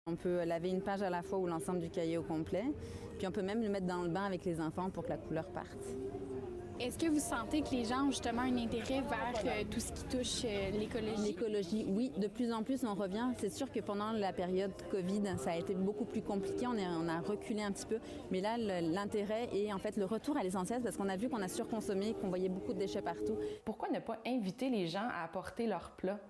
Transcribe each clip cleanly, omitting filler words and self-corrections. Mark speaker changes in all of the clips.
Speaker 1: On peut laver une page à la fois ou l'ensemble du cahier au complet. Puis on peut même le mettre dans le bain avec les enfants pour que la couleur parte.
Speaker 2: Est-ce que vous sentez que les gens ont justement un intérêt vers tout ce qui touche l'écologie?
Speaker 1: L'écologie, oui, de plus en plus on revient. C'est sûr que pendant la période Covid, ça a été beaucoup plus compliqué, on a reculé un petit peu. Mais là, l'intérêt est en fait le retour à l'essentiel parce qu'on a vu qu'on a surconsommé, qu'on voyait beaucoup de déchets partout.
Speaker 3: Pourquoi ne pas inviter les gens à apporter leurs plats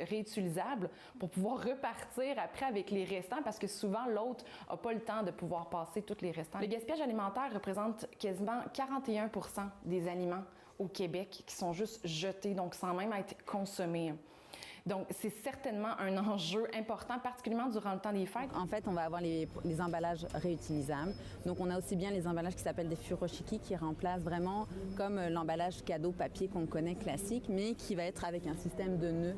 Speaker 3: réutilisables pour pouvoir repartir après avec les restants parce que souvent l'autre n'a pas le temps de pouvoir passer tous les restants. Le gaspillage alimentaire représente quasiment 41% des aliments au Québec qui sont juste jetés, donc sans même être consommés. Donc, c'est certainement un enjeu important, particulièrement durant le temps des fêtes.
Speaker 1: En fait, on va avoir les emballages réutilisables. Donc, on a aussi bien les emballages qui s'appellent des furoshiki qui remplacent vraiment comme l'emballage cadeau papier qu'on connaît classique, mais qui va être avec un système de nœuds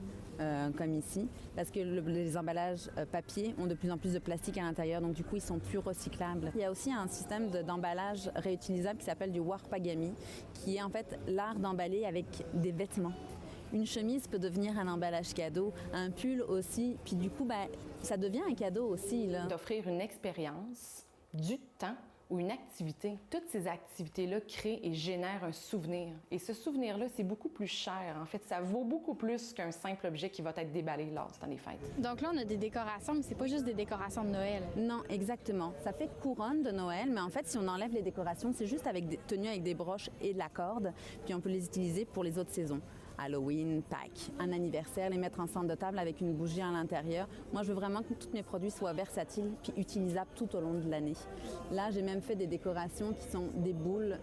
Speaker 1: comme ici, parce que les emballages papier ont de plus en plus de plastique à l'intérieur, donc du coup, ils sont plus recyclables. Il y a aussi un système d'emballage réutilisable qui s'appelle du warpagami, qui est en fait l'art d'emballer avec des vêtements. Une chemise peut devenir un emballage cadeau, un pull aussi, puis du coup, ça devient un cadeau aussi.
Speaker 3: D'offrir une expérience, du temps ou une activité. Toutes ces activités-là créent et génèrent un souvenir. Et ce souvenir-là, c'est beaucoup plus cher. En fait, ça vaut beaucoup plus qu'un simple objet qui va être déballé lors du temps des fêtes.
Speaker 2: Donc là, on a des décorations, mais c'est pas juste des décorations de Noël.
Speaker 1: Non, exactement. Ça fait couronne de Noël, mais en fait, si on enlève les décorations, c'est juste tenues avec des broches et de la corde, puis on peut les utiliser pour les autres saisons. Halloween, Pâques, un anniversaire, les mettre en centre de table avec une bougie à l'intérieur. Moi, je veux vraiment que tous mes produits soient versatiles puis utilisables tout au long de l'année. Là, j'ai même fait des décorations qui sont des boules,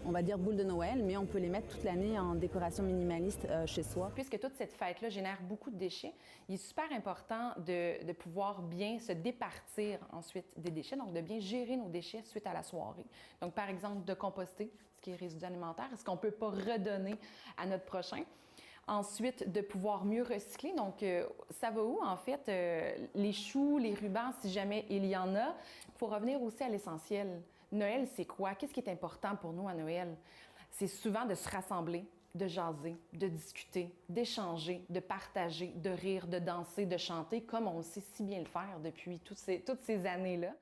Speaker 1: on va dire boules de Noël, mais on peut les mettre toute l'année en décoration minimaliste chez soi.
Speaker 3: Puisque toute cette fête-là génère beaucoup de déchets, il est super important de pouvoir bien se départir ensuite des déchets, donc de bien gérer nos déchets suite à la soirée. Donc, par exemple, de composter ce qui est résidu alimentaire, ce qu'on ne peut pas redonner à notre prochain. Ensuite, de pouvoir mieux recycler. Donc, ça va où, en fait? Les choux, les rubans, si jamais il y en a. Il faut revenir aussi à l'essentiel. Noël, c'est quoi? Qu'est-ce qui est important pour nous à Noël? C'est souvent de se rassembler, de jaser, de discuter, d'échanger, de partager, de rire, de danser, de chanter, comme on sait si bien le faire depuis toutes ces années-là.